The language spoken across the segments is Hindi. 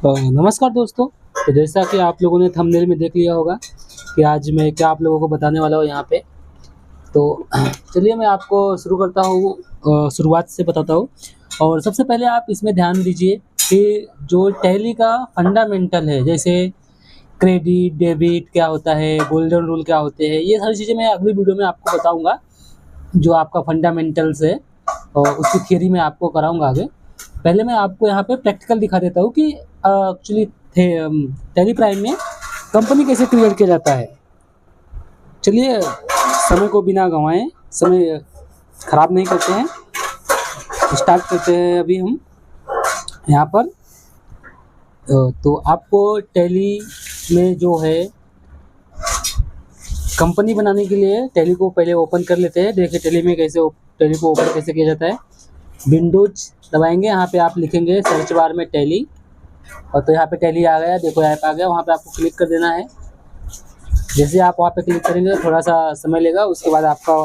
नमस्कार दोस्तों। तो जैसा कि आप लोगों ने थंबनेल में देख लिया होगा कि आज मैं क्या आप लोगों को बताने वाला हूँ यहाँ पे। तो चलिए मैं आपको शुरू करता हूँ, शुरुआत से बताता हूँ। और सबसे पहले आप इसमें ध्यान दीजिए कि जो टैली का फंडामेंटल है, जैसे क्रेडिट डेबिट क्या होता है, गोल्डन रूल क्या होते हैं, ये सारी चीज़ें मैं अगली वीडियो में आपको बताऊँगा। जो आपका फंडामेंटल्स है और उसकी थियरी मैं आपको कराऊँगा आगे। पहले मैं आपको यहाँ पे प्रैक्टिकल दिखा देता हूँ कि एक्चुअली टैली प्राइम में कंपनी कैसे क्रिएट किया जाता है। चलिए समय को बिना गंवाएं, समय ख़राब नहीं करते हैं, स्टार्ट करते हैं अभी हम यहाँ पर। तो आपको टैली में जो है कंपनी बनाने के लिए टैली को पहले ओपन कर लेते हैं। देखिए टैली में कैसे टैली को ओपन कैसे किया जाता है। विंडोज दबाएंगे, यहाँ पे आप लिखेंगे सर्च बार में टैली, और तो यहाँ पे टैली आ गया, देखो ऐप आ गया। वहाँ पे आपको क्लिक कर देना है। जैसे आप वहाँ पे क्लिक करेंगे थोड़ा सा समय लेगा, उसके बाद आपका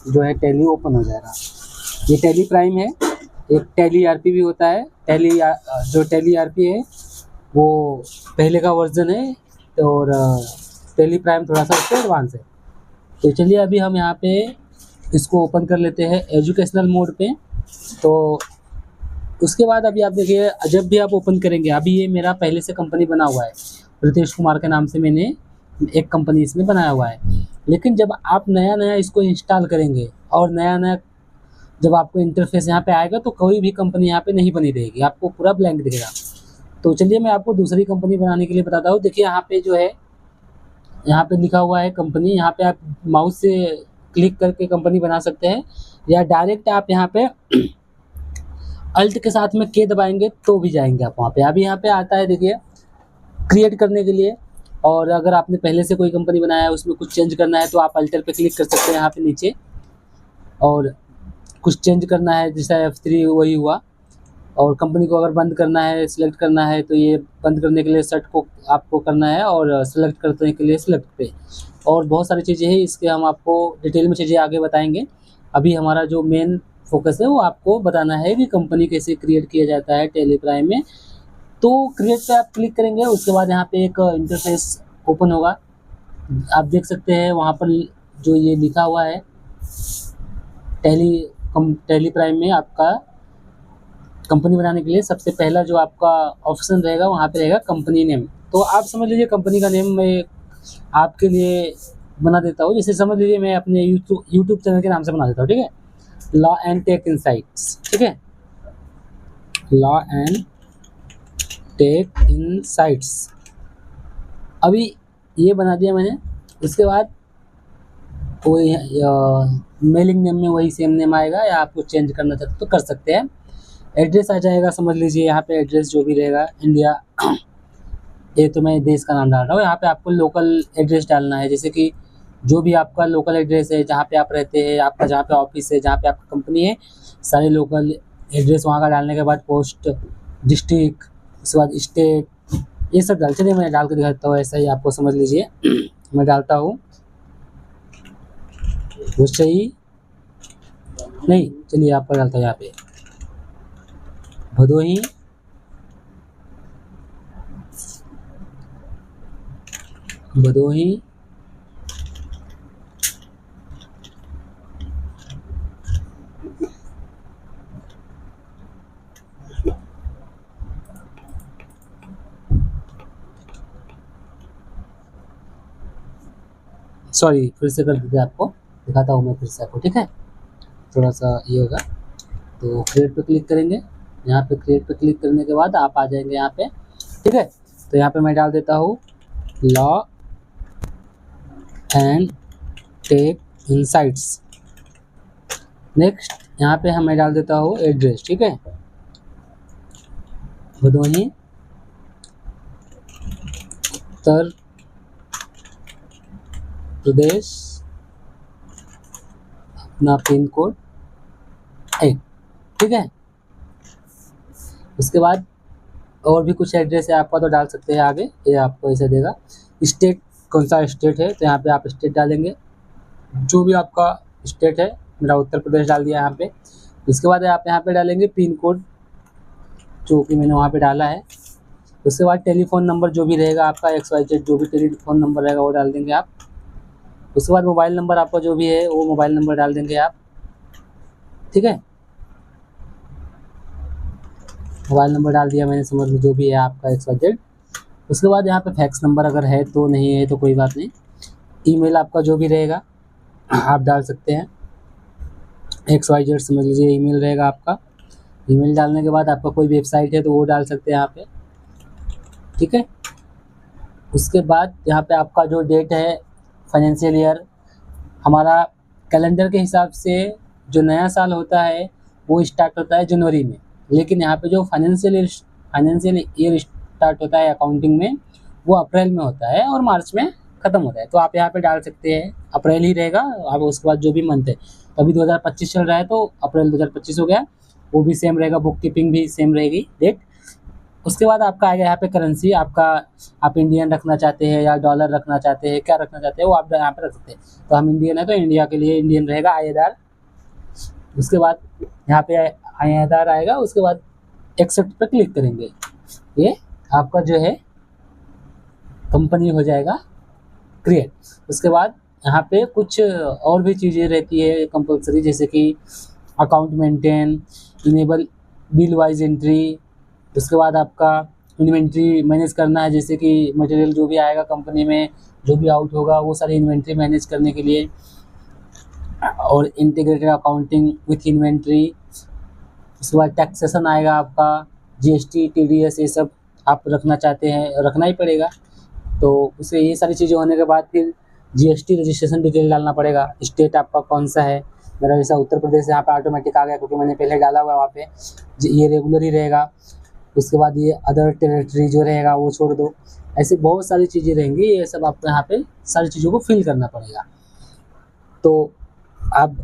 जो है टैली ओपन हो जाएगा। ये टैली प्राइम है। एक टैली आरपी भी होता है। जो टैली आरपी है वो पहले का वर्जन है, और टैली प्राइम थोड़ा सा उससे एडवांस है। तो चलिए अभी हम यहाँ पे इसको ओपन कर लेते हैं एजुकेशनल मोड पे। तो उसके बाद अभी आप देखिए, जब भी आप ओपन करेंगे, अभी ये मेरा पहले से कंपनी बना हुआ है, रितेश कुमार के नाम से मैंने एक कंपनी इसमें बनाया हुआ है। लेकिन जब आप नया नया इसको इंस्टॉल करेंगे और नया नया जब आपको इंटरफेस यहाँ पे आएगा, तो कोई भी कंपनी यहाँ पे नहीं बनी रहेगी, आपको पूरा ब्लैंक दिखेगा। तो चलिए मैं आपको दूसरी कंपनी बनाने के लिए बताता हूँ। देखिए यहाँ पे जो है, यहाँ पे लिखा हुआ है कंपनी। यहाँ पे आप माउस से क्लिक करके कंपनी बना सकते हैं, या डायरेक्ट आप यहाँ पे अल्ट के साथ में के दबाएंगे तो भी जाएंगे आप वहाँ पे। अभी यहाँ पे आता है देखिए क्रिएट करने के लिए। और अगर आपने पहले से कोई कंपनी बनाया है, उसमें कुछ चेंज करना है, तो आप अल्टर पे क्लिक कर सकते हैं यहाँ पे नीचे। और कुछ चेंज करना है, जैसा F3 वही हुआ। और कंपनी को अगर बंद करना है, सिलेक्ट करना है, तो ये बंद करने के लिए सेट को आपको करना है, और सिलेक्ट करने के लिए सिलेक्ट पे। और बहुत सारी चीज़ें हैं, इसके हम आपको डिटेल में चीज़ें आगे बताएंगे। अभी हमारा जो मेन फोकस है वो आपको बताना है कि कंपनी कैसे क्रिएट किया जाता है टैली प्राइम में। तो क्रिएट पे आप क्लिक करेंगे, उसके बाद यहाँ पे एक इंटरफेस ओपन होगा। आप देख सकते हैं वहाँ पर जो ये लिखा हुआ है टैली प्राइम में आपका कंपनी बनाने के लिए सबसे पहला जो आपका ऑप्शन रहेगा, वहाँ पे रहेगा कंपनी नेम। तो आप समझ लीजिए कंपनी का नेम मैं आपके लिए बना देता हूँ। जैसे समझ लीजिए मैं अपने यूट्यूब चैनल के नाम से बना देता हूँ, ठीक है। लॉ एंड टेक इनसाइट्स, ठीक है, लॉ एंड टेक इनसाइट्स। अभी ये बना दिया मैंने। इसके बाद वही मेलिंग नेम में वही सेम नेम आएगा, या आपको चेंज करना चाहते तो कर सकते हैं। एड्रेस आ जाएगा, समझ लीजिए यहाँ पे एड्रेस जो भी रहेगा इंडिया, ये तो मैं देश का नाम डाल रहा हूँ। यहाँ पे आपको लोकल एड्रेस डालना है, जैसे कि जो भी आपका लोकल एड्रेस है, जहाँ पे आप रहते हैं, आपका जहाँ पे ऑफिस है, जहाँ पे आपकी कंपनी है, सारे लोकल एड्रेस वहाँ का डालने के बाद पोस्ट, डिस्ट्रिक्ट, उसके बाद स्टेट, ये सब डाल। चलिए मैं डाल के दिखाता हूँ, ऐसा ही आपको समझ लीजिए। मैं डालता हूँ वो सही नहीं, चलिए आपका डालता हूँ यहाँ पे भदोही, भदोही सॉरी, फिर से कर दीजिए, आपको दिखाता हूँ मैं फिर से आपको, ठीक है। थोड़ा सा ये होगा। तो क्रिएट पे क्लिक करेंगे। यहाँ पे क्रिएट पे क्लिक करने के बाद आप आ जाएंगे यहाँ पे, ठीक है। तो यहाँ पे मैं डाल देता हूँ law and tech insights. Next यहाँ पे मैं डाल देता हूँ एड्रेस, ठीक है, भदोही, उत्तर प्रदेश, अपना पिन कोड 1, ठीक है। उसके बाद और भी कुछ एड्रेस है आपका, तो डाल सकते हैं आगे, ये आपको ऐसे देगा। स्टेट, कौन सा स्टेट है, तो यहाँ पे आप स्टेट डालेंगे, जो भी आपका स्टेट है। मेरा उत्तर प्रदेश डाल दिया यहाँ पे। इसके बाद आप यहाँ पे डालेंगे पिन कोड, जो कि मैंने वहाँ पे डाला है। उसके बाद टेलीफोन नंबर जो भी रहेगा आपका XYZ जो भी टेलीफोन नंबर रहेगा वो डाल देंगे आप। उसके बाद मोबाइल नंबर आपका जो भी है वो मोबाइल नंबर डाल देंगे आप, ठीक है। मोबाइल नंबर डाल दिया मैंने, समझ लो जो भी है आपका XYZ। उसके बाद यहाँ पे फैक्स नंबर अगर है तो, नहीं है तो कोई बात नहीं। ईमेल आपका जो भी रहेगा आप डाल सकते हैं, XYZ समझ लीजिए ईमेल रहेगा आपका। ईमेल डालने के बाद आपका कोई वेबसाइट है तो वो डाल सकते हैं यहाँ पे, ठीक है। उसके बाद यहाँ पे आपका जो डेट है फाइनेंशियल ईयर, हमारा कैलेंडर के हिसाब से जो नया साल होता है वो स्टार्ट होता है जनवरी में, लेकिन यहाँ पे जो फाइनेंशियल ईयर स्टार्ट होता है अकाउंटिंग में वो अप्रैल में होता है और मार्च में ख़त्म होता है। तो आप यहाँ पे डाल सकते हैं अप्रैल ही रहेगा। आप उसके बाद जो भी मंथ है, तो अभी 2025 चल रहा है तो अप्रैल 2025 हो गया, वो भी सेम रहेगा, बुक कीपिंग भी सेम रहेगी डेट। उसके बाद आपका आएगा यहाँ पे करेंसी आपका, आप इंडियन रखना चाहते हैं या डॉलर रखना चाहते हैं, क्या रखना चाहते हैं वो आप यहाँ पे रख सकते हैं। तो हम इंडियन है तो इंडिया के लिए इंडियन रहेगा INR। उसके बाद यहाँ पे INR आएगा, उसके बाद एक्सेप्ट पे क्लिक करेंगे, ये आपका जो है कंपनी हो जाएगा क्रिएट। उसके बाद यहाँ पे कुछ और भी चीज़ें रहती है कंपलसरी, जैसे कि account maintain, enable bill wise entry. उसके बाद आपका इन्वेंट्री मैनेज करना है, जैसे कि मटेरियल जो भी आएगा कंपनी में, जो भी आउट होगा वो सारी इन्वेंट्री मैनेज करने के लिए, और इंटीग्रेटेड अकाउंटिंग विथ इन्वेंट्री। उसके बाद टैक्सेशन आएगा आपका, GST TDS ये सब आप रखना चाहते हैं, रखना ही पड़ेगा। तो उसे ये सारी चीज़ें होने के बाद फिर GST रजिस्ट्रेशन डिटेल डालना पड़ेगा, स्टेट आपका कौन सा है। मेरा जैसा उत्तर प्रदेश यहाँ पे ऑटोमेटिक आ गया क्योंकि मैंने पहले डाला हुआ है वहाँ पे, ये रेगुलर ही रहेगा। उसके बाद ये अदर टेरिटरी जो रहेगा वो छोड़ दो। ऐसे बहुत सारी चीज़ें रहेंगी, ये सब आपको यहाँ पे सारी चीज़ों को फिल करना पड़ेगा। तो अब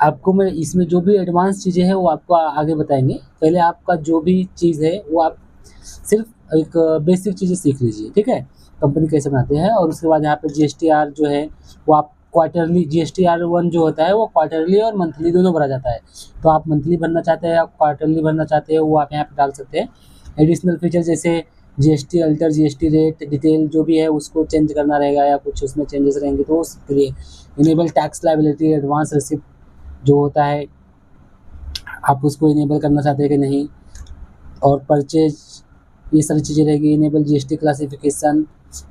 आपको मैं इसमें जो भी एडवांस चीज़ें हैं वो आपको आगे बताएंगे। पहले आपका जो भी चीज़ है वो आप सिर्फ एक बेसिक चीज़ें सीख लीजिए, ठीक है, कंपनी कैसे बनाते हैं। और उसके बाद यहाँ पे GSTR जो है वो आप क्वार्टरली, GSTR1 जो होता है वो क्वार्टरली और मंथली दोनों भरा जाता है। तो आप मंथली भरना चाहते हैं या क्वार्टरली भरना चाहते हैं वो आप यहाँ पे डाल सकते हैं। एडिशनल फीचर जैसे GST alter, GST rate detail जो भी है उसको चेंज करना रहेगा या कुछ उसमें चेंजेस रहेंगे तो उसके लिए। Enable tax liability advance receipt जो होता है आप उसको इनेबल करना चाहते हैं कि नहीं, और परचेज ये सारी चीज़ें रहेगी। Enable GST classification.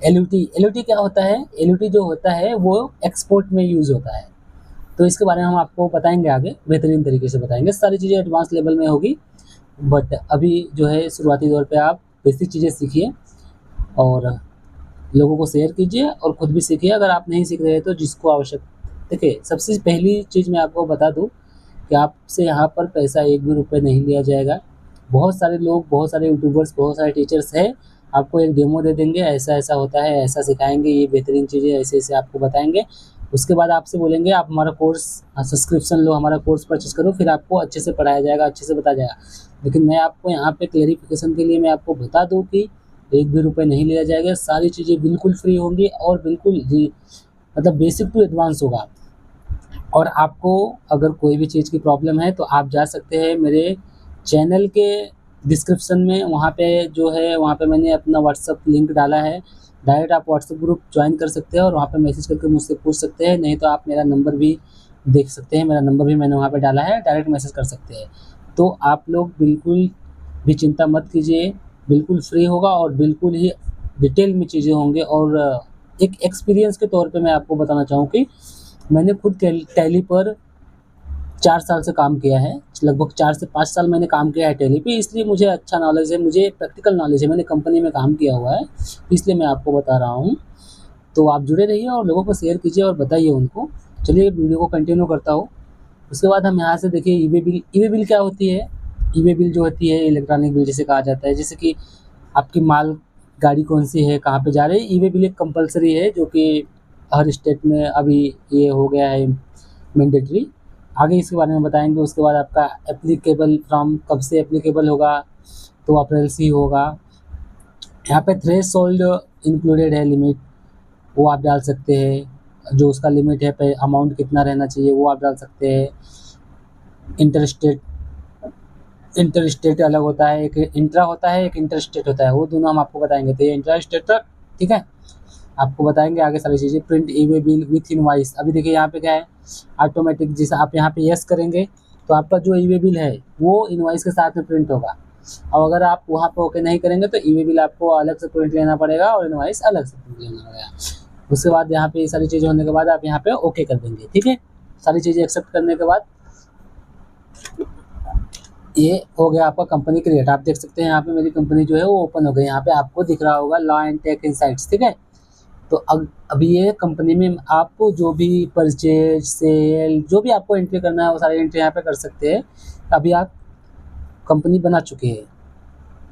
LUT क्या होता है, LUT जो होता है वो एक्सपोर्ट में यूज़ होता है, तो इसके बारे में हम आपको बताएंगे आगे, बेहतरीन तरीके से बताएंगे। सारी चीज़ें एडवांस लेवल में होगी, बट अभी जो है शुरुआती दौर पे आप बेसिक चीज़ें सीखिए और लोगों को शेयर कीजिए और ख़ुद भी सीखिए। अगर आप नहीं सीख रहे तो जिसको आवश्यक, देखिए सबसे पहली चीज़ मैं आपको बता दूं कि आपसे यहाँ पर पैसा एक भी रुपये नहीं लिया जाएगा। बहुत सारे लोग, बहुत सारे यूट्यूबर्स, बहुत सारे टीचर्स हैं, आपको एक डेमो दे देंगे, ऐसा ऐसा होता है, ऐसा सिखाएंगे, ये बेहतरीन चीज़ें ऐसे ऐसे आपको बताएंगे। उसके बाद आपसे बोलेंगे आप हमारा कोर्स सब्सक्रिप्शन लो, हमारा कोर्स परचेस करो, फिर आपको अच्छे से पढ़ाया जाएगा, अच्छे से बताया जाएगा। लेकिन मैं आपको यहाँ पे क्लेरिफिकेशन के लिए मैं आपको बता दूँ कि एक भी रुपये नहीं लिया जाएगा, सारी चीज़ें बिल्कुल फ्री होंगी और बिल्कुल मतलब बेसिक टू एडवांस होगा। और आपको अगर कोई भी चीज़ की प्रॉब्लम है तो आप जा सकते हैं मेरे चैनल के डिस्क्रिप्शन में, वहाँ पे जो है वहाँ पे मैंने अपना व्हाट्सअप लिंक डाला है, डायरेक्ट आप व्हाट्सअप ग्रुप ज्वाइन कर सकते हैं और वहाँ पे मैसेज करके मुझसे पूछ सकते हैं। नहीं तो आप मेरा नंबर भी देख सकते हैं, मेरा नंबर भी मैंने वहाँ पे डाला है, डायरेक्ट मैसेज कर सकते हैं। तो आप लोग बिल्कुल भी चिंता मत कीजिए, बिल्कुल फ्री होगा और बिल्कुल ही डिटेल में चीज़ें होंगे। और एक एक्सपीरियंस के तौर पे मैं आपको बताना चाहूँ कि मैंने खुद टैली पर 4 साल से काम किया है, लगभग 4 से 5 साल मैंने काम किया है टैली पे, इसलिए मुझे अच्छा नॉलेज है, मुझे प्रैक्टिकल नॉलेज है, मैंने कंपनी में काम किया हुआ है, इसलिए मैं आपको बता रहा हूँ। तो आप जुड़े रहिए और लोगों को शेयर कीजिए और बताइए उनको। चलिए वीडियो को कंटिन्यू करता हूँ। उसके बाद हम यहाँ से देखिए ई वे बिल क्या होती है। ई वे बिल जो होती है इलेक्ट्रॉनिक बिल जिसे कहा जाता है, जैसे कि आपकी माल गाड़ी कौन सी है, कहाँ पे जा रही है, ई वे बिल एक कंपलसरी है जो कि हर स्टेट में अभी ये हो गया है मैंडेटरी। आगे इसके बारे में बताएंगे। उसके बाद आपका एप्लीकेबल फ्रॉम कब से एप्लीकेबल होगा, तो अप्रैल से ही होगा। यहाँ पे थ्रेशोल्ड इंक्लूडेड है, लिमिट वो आप डाल सकते हैं, जो उसका लिमिट है पे अमाउंट कितना रहना चाहिए वो आप डाल सकते हैं। इंटरस्टेट इंटर स्टेट अलग होता है, एक इंट्रा होता है, एक इंटर स्टेट होता है, वो दोनों हम आपको बताएंगे। तो ये इंट्रा स्टेट तक, ठीक है, आपको बताएंगे आगे सारी चीज़ें। Print E way bill with invoice, अभी देखिए यहाँ पे क्या है, ऑटोमेटिक, जैसे आप यहाँ पे यस करेंगे तो आपका जो ई वे बिल है वो इनवॉइस के साथ में प्रिंट होगा, और अगर आप वहाँ पे ओके नहीं करेंगे तो ई वे बिल आपको अलग से प्रिंट लेना पड़ेगा और इनवॉइस अलग से प्रिंट लेना पड़ेगा। उसके बाद यहाँ पे ये सारी चीज़ें होने के बाद आप यहाँ पे ओके कर देंगे, ठीक है। सारी चीज़ें एक्सेप्ट करने के बाद ये हो गया आपका कंपनी क्रिएट। आप देख सकते हैं यहाँ पे मेरी कंपनी जो है वो ओपन हो गई, यहाँ पे आपको दिख रहा होगा लॉ एंड टेक इनसाइट्स, ठीक है। तो अभी ये कंपनी में आपको जो भी परचेज, सेल, जो भी आपको एंट्री करना है वो सारी एंट्री यहाँ पे कर सकते हैं। अभी आप कंपनी बना चुके हैं।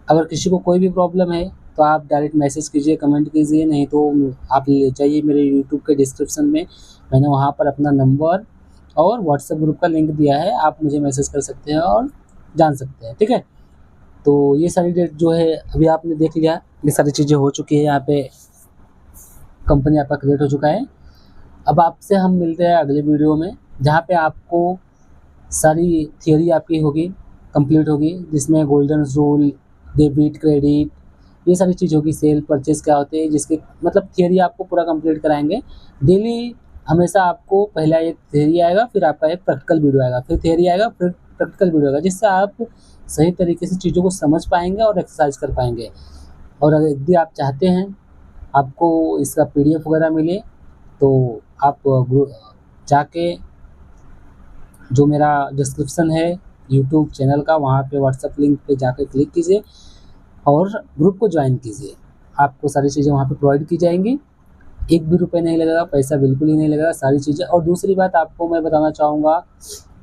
अगर किसी को कोई भी प्रॉब्लम है तो आप डायरेक्ट मैसेज कीजिए, कमेंट कीजिए, नहीं तो आप ले जाइए मेरे यूट्यूब के डिस्क्रिप्शन में, मैंने वहाँ पर अपना नंबर और व्हाट्सएप ग्रुप का लिंक दिया है, आप मुझे मैसेज कर सकते हैं और जान सकते हैं, ठीक है। तो ये सारी डेट जो है अभी आपने देख लिया, ये सारी चीज़ें हो चुकी है, यहाँ पे कंपनी आपका क्रिएट हो चुका है। अब आपसे हम मिलते हैं अगले वीडियो में, जहाँ पे आपको सारी थियोरी आपकी होगी, कंप्लीट होगी, जिसमें गोल्डन रूल, डेबिट, क्रेडिट, ये सारी चीज़ होगी, सेल परचेज क्या होते हैं, जिसके मतलब थियोरी आपको पूरा कंप्लीट कराएंगे। डेली हमेशा आपको पहला एक थियोरी आएगा, फिर आपका एक प्रैक्टिकल वीडियो आएगा, फिर थियोरी आएगा, फिर प्रैक्टिकल वीडियो आएगा, जिससे आप सही तरीके से चीज़ों को समझ पाएंगे और एक्सरसाइज कर पाएंगे। और अगर यदि आप चाहते हैं आपको इसका PDF वगैरह मिले तो आप जाके जो मेरा डिस्क्रिप्शन है यूट्यूब चैनल का, वहाँ पे व्हाट्सएप लिंक पे जाकर क्लिक कीजिए और ग्रुप को ज्वाइन कीजिए। आपको सारी चीज़ें वहाँ पे प्रोवाइड की जाएंगी, एक भी रुपये नहीं लगेगा, पैसा बिल्कुल ही नहीं लगेगा, सारी चीज़ें। और दूसरी बात आपको मैं बताना चाहूँगा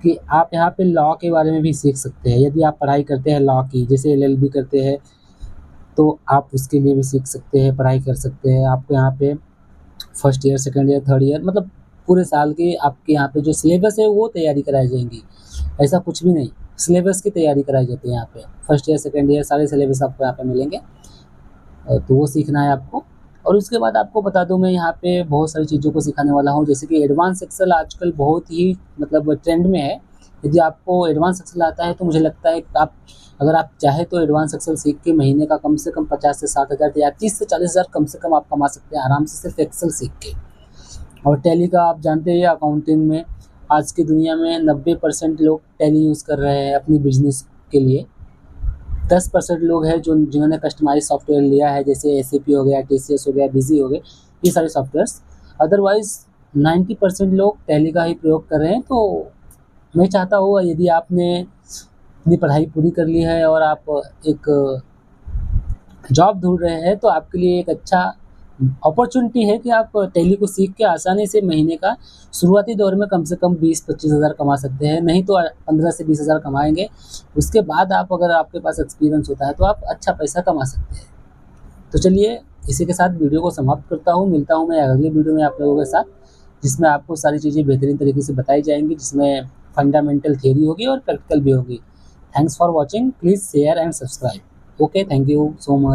कि आप यहाँ पे लॉ के बारे में भी सीख सकते हैं। यदि आप पढ़ाई करते हैं लॉ की, जैसे LLB करते हैं, तो आप उसके लिए भी सीख सकते हैं, पढ़ाई कर सकते हैं। आपको यहाँ पे first year, second year, third year, मतलब पूरे साल की आपके यहाँ पे जो सिलेबस है वो तैयारी कराई जाएंगी। ऐसा कुछ भी नहीं, सिलेबस की तैयारी कराई जाती है यहाँ पे। फर्स्ट ईयर, सेकंड ईयर सारे सिलेबस आपको यहाँ पे मिलेंगे, तो वो सीखना है आपको। और उसके बाद आपको बता दूं, मैं यहाँ पे बहुत सारी चीज़ों को सिखाने वाला हूँ, जैसे कि एडवांस एक्सेल आजकल बहुत ही मतलब ट्रेंड में है। यदि आपको एडवांस एक्सेल आता है तो मुझे लगता है कि आप, अगर आप चाहे तो एडवांस एक्सेल सीख के महीने का कम से कम 50 से 60 हज़ार या 30 से 40 हज़ार कम से कम आप कमा सकते हैं आराम से, सिर्फ एक्सेल सीख के। और टैली का आप जानते हैं, अकाउंटिंग में आज की दुनिया में 90% लोग टैली यूज़ कर रहे हैं अपनी बिजनेस के लिए। 10% लोग हैं जो जिन्होंने कस्टमाइज सॉफ्टवेयर लिया है, जैसे SAP हो गया, TCS हो गया, बिजी हो गए, ये सारे सॉफ्टवेयर्स। अदरवाइज़ 90% लोग टैली का ही प्रयोग कर रहे हैं। तो मैं चाहता हूँ यदि आपने अपनी पढ़ाई पूरी कर ली है और आप एक जॉब ढूंढ रहे हैं, तो आपके लिए एक अच्छा अपॉर्चुनिटी है कि आप टैली को सीख के आसानी से महीने का शुरुआती दौर में कम से कम 20-25 हज़ार कमा सकते हैं, नहीं तो 15 से 20 हज़ार कमाएंगे। उसके बाद आप, अगर आपके पास एक्सपीरियंस होता है तो आप अच्छा पैसा कमा सकते हैं। तो चलिए इसी के साथ वीडियो को समाप्त करता हूँ, मिलता हूँ मैं अगली वीडियो में आप लोगों के साथ, जिसमें आपको सारी चीज़ें बेहतरीन तरीके से बताई जाएंगी, जिसमें फंडामेंटल थियरी होगी और प्रैक्टिकल भी होगी। Thanks for watching, please share and subscribe. Okay, thank you so much.